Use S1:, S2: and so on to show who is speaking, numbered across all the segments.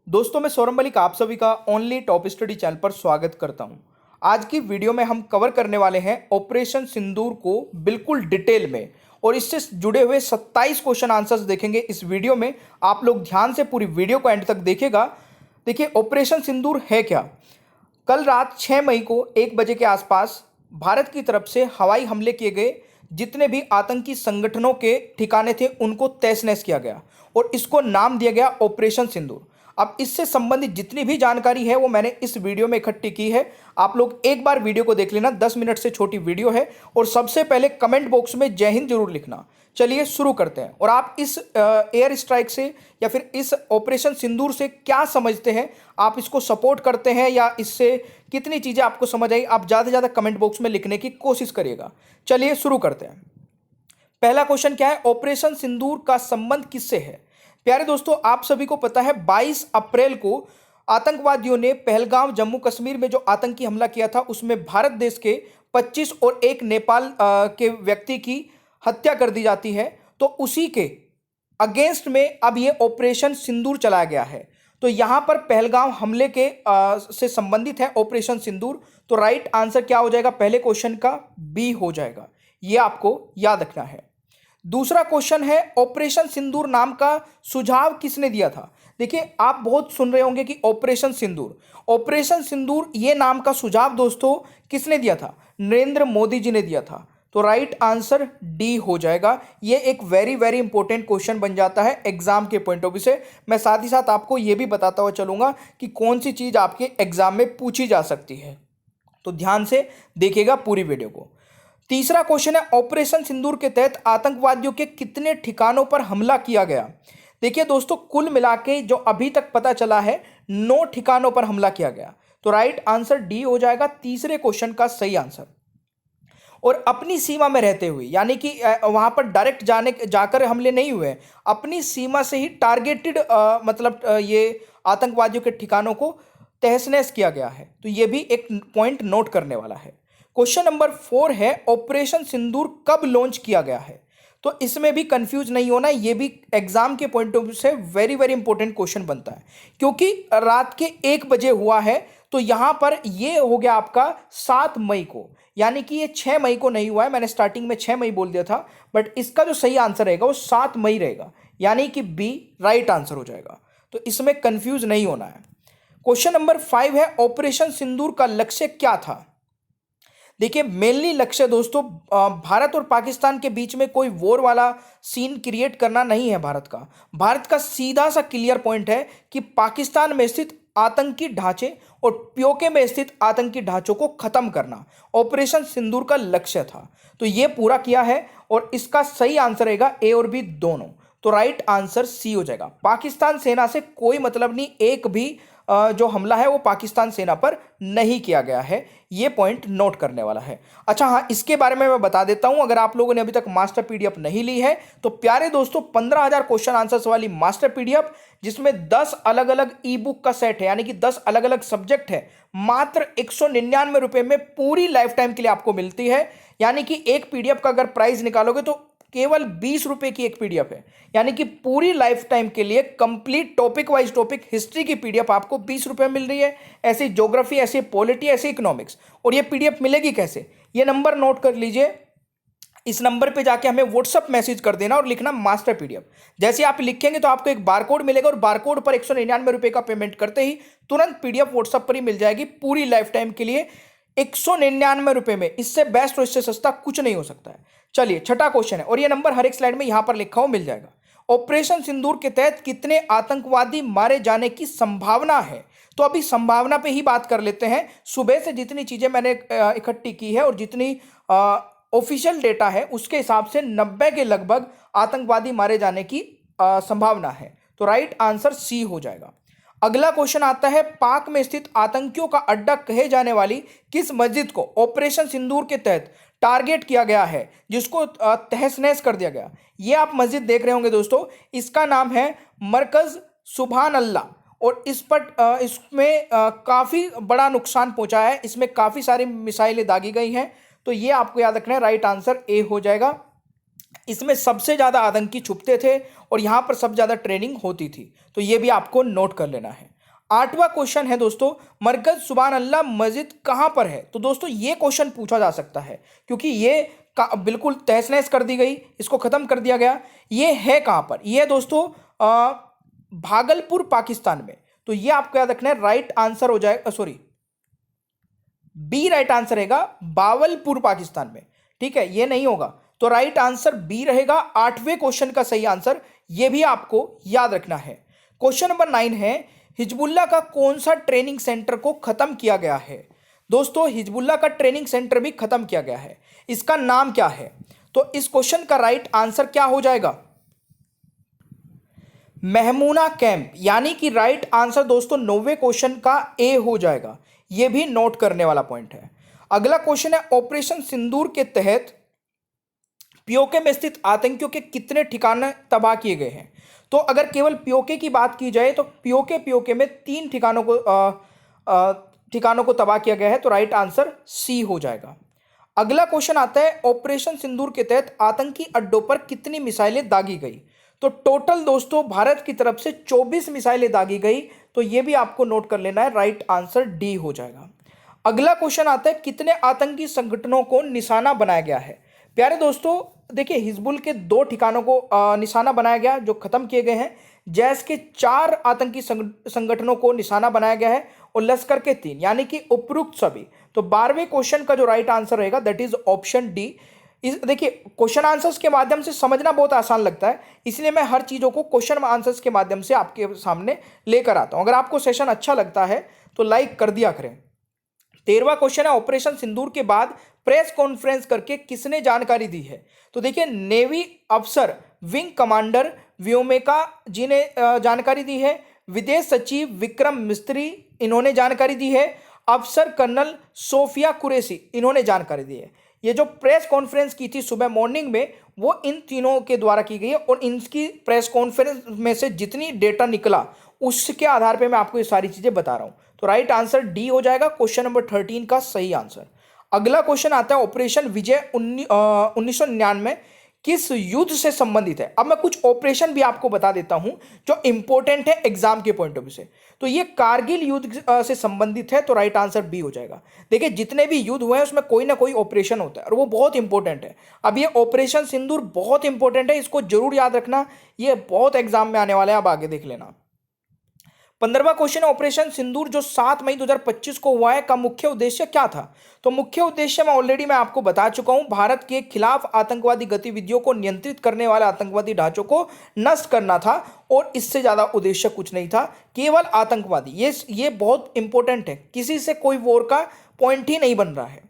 S1: दोस्तों मैं सौरभ मलिक आप सभी का ओनली टॉप स्टडी चैनल पर स्वागत करता हूं। आज की वीडियो में हम कवर करने वाले हैं ऑपरेशन सिंदूर को बिल्कुल डिटेल में, और इससे जुड़े हुए 27 क्वेश्चन आंसर्स देखेंगे इस वीडियो में। आप लोग ध्यान से पूरी वीडियो को एंड तक देखिएगा। देखिए ऑपरेशन सिंदूर है क्या। कल रात 6 मई को 1 बजे के आसपास भारत की तरफ से हवाई हमले किए गए। जितने भी आतंकी संगठनों के ठिकाने थे उनको तहस नहस किया गया और इसको नाम दिया गया ऑपरेशन सिंदूर। अब इससे संबंधित जितनी भी जानकारी है वो मैंने इस वीडियो में इकट्ठी की है। आप लोग एक बार वीडियो को देख लेना, 10 मिनट से छोटी वीडियो है। और सबसे पहले कमेंट बॉक्स में जय हिंद जरूर लिखना। चलिए शुरू करते हैं। और आप इस एयर स्ट्राइक से या फिर इस ऑपरेशन सिंदूर से क्या समझते हैं, आप इसको सपोर्ट करते हैं या इससे कितनी चीज़ें आपको समझ आई, आप ज़्यादा से ज़्यादा कमेंट बॉक्स में लिखने की कोशिश करिएगा। चलिए शुरू करते हैं। पहला क्वेश्चन क्या है, ऑपरेशन सिंदूर का संबंध किससे है। प्यारे दोस्तों, आप सभी को पता है 22 अप्रैल को आतंकवादियों ने पहलगाम जम्मू कश्मीर में जो आतंकी हमला किया था उसमें भारत देश के 25 और एक नेपाल के व्यक्ति की हत्या कर दी जाती है। तो उसी के अगेंस्ट में अब ये ऑपरेशन सिंदूर चलाया गया है। तो यहां पर पहलगाम हमले के से संबंधित है ऑपरेशन सिंदूर। तो राइट आंसर क्या हो जाएगा पहले क्वेश्चन का, बी हो जाएगा। ये आपको याद रखना है। दूसरा क्वेश्चन है, ऑपरेशन सिंदूर नाम का सुझाव किसने दिया था। देखिए आप बहुत सुन रहे होंगे कि ऑपरेशन सिंदूर ये नाम का सुझाव दोस्तों किसने दिया था, नरेंद्र मोदी जी ने दिया था। तो राइट आंसर डी हो जाएगा। ये एक वेरी वेरी इंपॉर्टेंट क्वेश्चन बन जाता है एग्जाम के पॉइंट ऑफ व्यू से। मैं साथ ही साथ आपको ये भी बताता हुआ चलूंगा कि कौन सी चीज आपके एग्जाम में पूछी जा सकती है। तो ध्यान से देखिएगा पूरी वीडियो को। तीसरा क्वेश्चन है, ऑपरेशन सिंदूर के तहत आतंकवादियों के कितने ठिकानों पर हमला किया गया। देखिए दोस्तों, कुल मिला के जो अभी तक पता चला है 9 ठिकानों पर हमला किया गया। तो राइट आंसर डी हो जाएगा तीसरे क्वेश्चन का सही आंसर। और अपनी सीमा में रहते हुए, यानी कि वहां पर डायरेक्ट जाकर हमले नहीं हुए, अपनी सीमा से ही टारगेटेड ये आतंकवादियों के ठिकानों को तहस नहस किया गया है। तो ये भी एक पॉइंट नोट करने वाला है। क्वेश्चन नंबर 4 है, ऑपरेशन सिंदूर कब लॉन्च किया गया है। तो इसमें भी कंफ्यूज नहीं होना, ये भी एग्जाम के पॉइंट ऑफ व्यू से वेरी वेरी इंपॉर्टेंट क्वेश्चन बनता है, क्योंकि रात के 1 बजे हुआ है। तो यहां पर ये हो गया आपका 7 मई को, यानी कि ये 6 मई को नहीं हुआ है। मैंने स्टार्टिंग में 6 मई बोल दिया था, बट इसका जो सही आंसर रहेगा वो 7 मई रहेगा, यानी कि बी राइट आंसर हो जाएगा। तो इसमें कंफ्यूज नहीं होना है। क्वेश्चन नंबर 5 है, ऑपरेशन सिंदूर का लक्ष्य क्या था। देखिए मेनली लक्ष्य दोस्तों भारत और पाकिस्तान के बीच में कोई वॉर वाला सीन क्रिएट करना नहीं है। भारत का सीधा सा क्लियर पॉइंट है कि पाकिस्तान में स्थित आतंकी ढांचे और पीओके में स्थित आतंकी ढांचों को खत्म करना ऑपरेशन सिंदूर का लक्ष्य था। तो यह पूरा किया है और इसका सही आंसर रहेगा ए और बी दोनों। तो राइट आंसर सी हो जाएगा। पाकिस्तान सेना से कोई मतलब नहीं, एक भी जो हमला है वो पाकिस्तान सेना पर नहीं किया गया है। ये पॉइंट नोट करने वाला है। अच्छा हाँ, इसके बारे में मैं बता देता हूं, अगर आप लोगों ने अभी तक मास्टर पीडीएफ नहीं ली है तो प्यारे दोस्तों 15,000 क्वेश्चन आंसर्स वाली मास्टर पीडीएफ, जिसमें 10 अलग अलग ई बुक का सेट है, यानी कि 10 अलग अलग सब्जेक्ट है, मात्र 199 रुपए में पूरी लाइफ टाइम के लिए आपको मिलती है। यानी कि एक पीडीएफ का अगर प्राइस निकालोगे तो केवल 20 रुपए की एक पीडीएफ है, यानी कि पूरी लाइफ टाइम के लिए complete topic wise topic history की पीडीएफ आपको 20 रुपए मिल रही है। ऐसे ज्योग्राफी, ऐसे पॉलिटी, ऐसे इकोनॉमिक्स। और ये पीडीएफ मिलेगी कैसे, ये नंबर नोट कर लीजिए। इस नंबर पे जाके हमें व्हाट्सअप मैसेज कर देना और लिखना मास्टर पीडीएफ। जैसे आप लिखेंगे तो आपको एक बारकोड मिलेगा और बारकोड पर 199 रुपए का पेमेंट करते ही तुरंत पीडीएफ व्हाट्सअप पर ही मिल जाएगी पूरी लाइफ टाइम के लिए 199 रुपए में। इससे बेस्ट और इससे सस्ता कुछ नहीं हो सकता है। चलिए छठा क्वेश्चन है, और ये नंबर हर एक स्लाइड में यहां पर लिखा हो मिल जाएगा। ऑपरेशन सिंदूर के तहत कितने आतंकवादी मारे जाने की संभावना है। तो अभी संभावना पे ही बात कर लेते हैं। सुबह से जितनी चीजें मैंने इकट्ठी की है और जितनी ऑफिशियल डेटा है उसके हिसाब से 90 के लगभग आतंकवादी मारे जाने की संभावना है। तो राइट आंसर सी हो जाएगा। अगला क्वेश्चन आता है, पाक में स्थित आतंकियों का अड्डा कहे जाने वाली किस मस्जिद को ऑपरेशन सिंदूर के तहत टारगेट किया गया है, जिसको तहस नहस कर दिया गया। ये आप मस्जिद देख रहे होंगे दोस्तों, इसका नाम है मरकज सुभान अल्लाह। और इसमें काफ़ी बड़ा नुकसान पहुंचा है, इसमें काफ़ी सारी मिसाइलें दागी गई हैं। तो ये आपको याद रखना है, राइट आंसर ए हो जाएगा। इसमें सबसे ज़्यादा आतंकी छुपते थे और यहाँ पर सबसे ज़्यादा ट्रेनिंग होती थी। तो ये भी आपको नोट कर लेना है। 8वां क्वेश्चन है दोस्तों, मरकज सुभान अल्लाह मस्जिद कहां पर है? तो दोस्तों ये क्वेश्चन पूछा जा सकता है क्योंकि ये बिल्कुल तहस नहस कर दी गई, इसको खत्म कर दिया गया। ये है कहां पर? ये है दोस्तों भागलपुर पाकिस्तान में। तो ये आपको याद रखना है, राइट आंसर हो जाएगा, सॉरी बी राइट आंसर रहेगा, बावलपुर पाकिस्तान में। ठीक है, ये नहीं होगा, तो राइट आंसर बी रहेगा 8वें क्वेश्चन का सही आंसर। ये भी आपको याद रखना है। क्वेश्चन नंबर 9 है, हिजबुल्लाह का कौन सा ट्रेनिंग सेंटर को खत्म किया गया है? दोस्तों हिजबुल्लाह का ट्रेनिंग सेंटर भी खत्म किया गया है, इसका नाम क्या है? तो इस क्वेश्चन का राइट आंसर क्या हो जाएगा? महमूना कैंप, यानी कि राइट आंसर दोस्तों 9वें क्वेश्चन का ए हो जाएगा। यह भी नोट करने वाला पॉइंट है। अगला क्वेश्चन है, ऑपरेशन सिंदूर के तहत पीओके में स्थित आतंकियों के कितने ठिकाने तबाह किए गए हैं? तो अगर केवल पीओके की बात की जाए तो पीओके में 3 ठिकानों को तबाह किया गया है, तो राइट आंसर सी हो जाएगा। अगला क्वेश्चन आता है, ऑपरेशन सिंदूर के तहत आतंकी अड्डों पर कितनी मिसाइलें दागी गई? तो टोटल दोस्तों भारत की तरफ से 24 मिसाइलें दागी गई, तो यह भी आपको नोट कर लेना है, राइट आंसर डी हो जाएगा। अगला क्वेश्चन आता है, कितने आतंकी संगठनों को निशाना बनाया गया है? प्यारे दोस्तों देखिए, हिजबुल के 2 ठिकानों को निशाना बनाया गया जो खत्म किए गए हैं। जैश के 4 आतंकी संगठनों को निशाना बनाया गया है और लश्कर के 3, यानी कि उपरोक्त सभी। तो 12वें क्वेश्चन का जो राइट आंसर रहेगा दैट इज ऑप्शन डी। देखिए, क्वेश्चन आंसर्स के माध्यम से समझना बहुत आसान लगता है, इसलिए मैं हर चीज़ों को क्वेश्चन आंसर्स के माध्यम से आपके सामने लेकर आता हूं। अगर आपको सेशन अच्छा लगता है तो लाइक कर दिया करें। 13वां क्वेश्चन है, ऑपरेशन सिंदूर के बाद प्रेस कॉन्फ्रेंस करके किसने जानकारी दी है? तो देखिए, नेवी अफसर विंग कमांडर व्योमिका जी ने जानकारी दी है। विदेश सचिव विक्रम मिस्त्री, इन्होंने जानकारी दी है। अफसर कर्नल सोफिया कुरैशी, इन्होंने जानकारी दी है। ये जो प्रेस कॉन्फ्रेंस की थी सुबह मॉर्निंग में, वो इन तीनों के द्वारा की गई है और इनकी प्रेस कॉन्फ्रेंस में से जितनी डेटा निकला उसके आधार पे मैं आपको ये सारी चीजें बता रहा हूं। तो राइट आंसर डी हो जाएगा, क्वेश्चन नंबर 13 का सही आंसर। अगला क्वेश्चन आता है, ऑपरेशन विजय 1999 किस युद्ध से संबंधित है? अब मैं कुछ ऑपरेशन भी आपको बता देता हूं जो इंपॉर्टेंट है एग्जाम के पॉइंट ऑफ व्यू से। तो ये कारगिल युद्ध से संबंधित है, तो राइट आंसर बी हो जाएगा। देखिए, जितने भी युद्ध हुए हैं उसमें कोई ना कोई ऑपरेशन होता है और वो बहुत इंपॉर्टेंट है। अब ये ऑपरेशन सिंदूर बहुत इंपॉर्टेंट है, इसको जरूर याद रखना, ये बहुत एग्जाम में आने वाला है, आप आगे देख लेना। 15वां क्वेश्चन, ऑपरेशन सिंदूर जो 7 मई 2025 को हुआ है का मुख्य उद्देश्य क्या था? तो मुख्य उद्देश्य मैं आपको बता चुका हूं, भारत के खिलाफ आतंकवादी गतिविधियों को नियंत्रित करने वाले आतंकवादी ढांचों को नष्ट करना था और इससे ज्यादा उद्देश्य कुछ नहीं था, केवल आतंकवादी। ये बहुत इंपॉर्टेंट है, किसी से कोई वॉर का पॉइंट ही नहीं बन रहा है।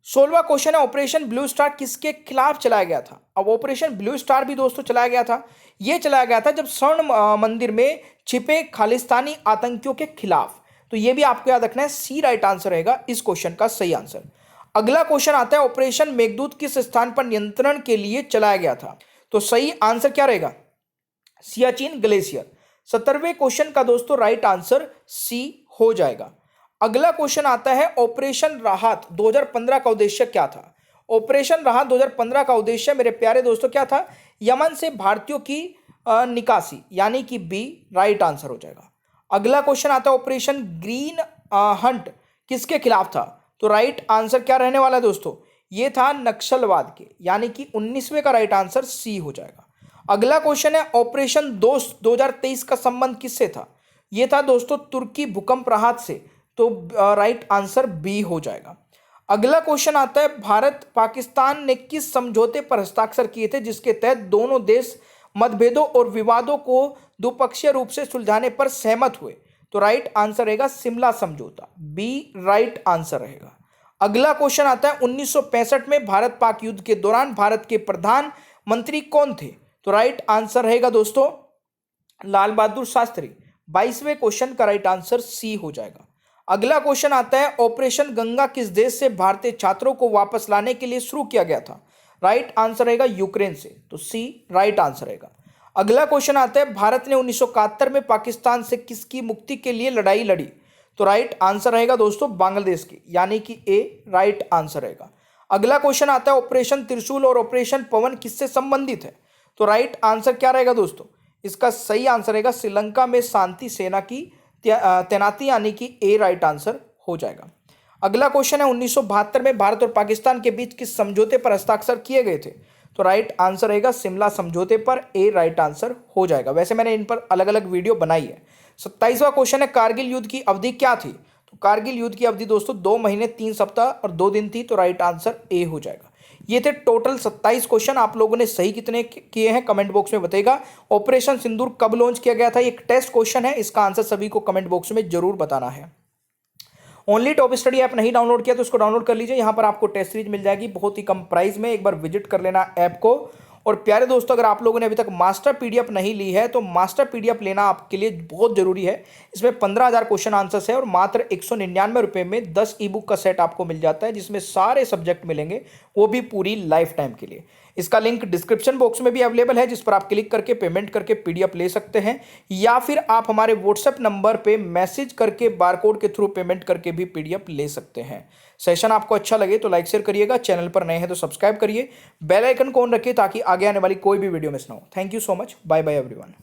S1: 16वां क्वेश्चन है, ऑपरेशन ब्लू स्टार किसके खिलाफ चलाया गया था? अब ऑपरेशन ब्लू स्टार भी दोस्तों चलाया गया था, यह चलाया गया था जब स्वर्ण मंदिर में छिपे खालिस्तानी आतंकियों के खिलाफ। तो यह भी आपको याद रखना है, सी राइट आंसर रहेगा इस क्वेश्चन का सही आंसर। अगला क्वेश्चन आता है, ऑपरेशन मेघदूत किस स्थान पर नियंत्रण के लिए चलाया गया था? तो सही आंसर क्या रहेगा? सियाचिन ग्लेशियर। 17वें क्वेश्चन का दोस्तों राइट आंसर सी हो जाएगा। अगला क्वेश्चन आता है, ऑपरेशन राहत 2015 का उद्देश्य क्या था? ऑपरेशन राहत 2015 का उद्देश्य मेरे प्यारे दोस्तों क्या था? यमन से भारतीयों की निकासी, यानी कि बी राइट आंसर हो जाएगा। अगला क्वेश्चन आता है, ऑपरेशन ग्रीन हंट किसके खिलाफ था? तो राइट आंसर क्या रहने वाला है दोस्तों? ये था नक्सलवाद के, यानी कि 19वें का राइट आंसर सी हो जाएगा। अगला क्वेश्चन है, ऑपरेशन दोस्त 2023 का संबंध किससे था? यह था दोस्तों तुर्की भूकंप राहत से, तो राइट आंसर बी हो जाएगा। अगला क्वेश्चन आता है, भारत पाकिस्तान ने किस समझौते पर हस्ताक्षर किए थे जिसके तहत दोनों देश मतभेदों और विवादों को द्विपक्षीय रूप से सुलझाने पर सहमत हुए? तो राइट आंसर रहेगा शिमला समझौता, बी राइट आंसर रहेगा। अगला क्वेश्चन आता है, 1965 में भारत पाक युद्ध के दौरान भारत के प्रधानमंत्री कौन थे? तो राइट आंसर रहेगा दोस्तों लाल बहादुर शास्त्री। 22वें क्वेश्चन का राइट आंसर सी हो जाएगा। अगला क्वेश्चन आता है, ऑपरेशन गंगा किस देश से भारतीय छात्रों को वापस लाने के लिए शुरू किया गया था? राइट आंसर रहेगा यूक्रेन से, तो सी राइट आंसर रहेगा। अगला क्वेश्चन आता है, भारत ने 1971 में पाकिस्तान से किसकी मुक्ति के लिए लड़ाई लड़ी? तो राइट आंसर रहेगा दोस्तों बांग्लादेश की, यानी कि ए राइट आंसर रहेगा। अगला क्वेश्चन आता है, ऑपरेशन त्रिशूल और ऑपरेशन पवन किससे संबंधित है? तो राइट आंसर क्या रहेगा दोस्तों? इसका सही आंसर रहेगा श्रीलंका में शांति सेना की तैनाती यानी कि ए राइट आंसर हो जाएगा। अगला क्वेश्चन है 1972 में भारत और पाकिस्तान के बीच किस समझौते पर हस्ताक्षर किए गए थे? तो राइट आंसर रहेगा शिमला समझौते पर, ए राइट आंसर हो जाएगा। वैसे मैंने इन पर अलग अलग वीडियो बनाई है। 27वां क्वेश्चन है कारगिल युद्ध की अवधि क्या थी? तो कारगिल युद्ध की अवधि दोस्तों 2 महीने 3 सप्ताह और 2 दिन थी, तो राइट आंसर ए हो जाएगा। ये थे टोटल 27 क्वेश्चन। आप लोगों ने सही कितने किए हैं कमेंट बॉक्स में बताइएगा। ऑपरेशन सिंदूर कब लॉन्च किया गया था? एक टेस्ट क्वेश्चन है, इसका आंसर सभी को कमेंट बॉक्स में जरूर बताना है। ओनली टॉप स्टडी ऐप नहीं डाउनलोड किया तो उसको डाउनलोड कर लीजिए। यहाँ पर आपको टेस्ट सीरीज मिल जाएगी बहुत ही कम प्राइस में, एक बार विजिट कर लेना ऐप को। और प्यारे दोस्तों, अगर आप लोगों ने अभी तक मास्टर पीडीएफ नहीं ली है तो मास्टर पीडीएफ लेना आपके लिए बहुत जरूरी है। इसमें 15,000 क्वेश्चन आंसर्स है और मात्र 199 रुपये में 10 ई बुक का सेट आपको मिल जाता है, जिसमें सारे सब्जेक्ट मिलेंगे, वो भी पूरी लाइफ टाइम के लिए। इसका लिंक डिस्क्रिप्शन बॉक्स में भी अवेलेबल है, जिस पर आप क्लिक करके पेमेंट करके पीडीएफ ले सकते हैं, या फिर आप हमारे व्हाट्सएप नंबर पे मैसेज करके बारकोड के थ्रू पेमेंट करके भी पीडीएफ ले सकते हैं। सेशन आपको अच्छा लगे तो लाइक शेयर करिएगा, चैनल पर नए हैं तो सब्सक्राइब करिए, बेल आइकन को ऑन रखिए ताकि आगे आने वाली कोई भी वीडियो मिस ना हो। Thank you so much, bye bye everyone.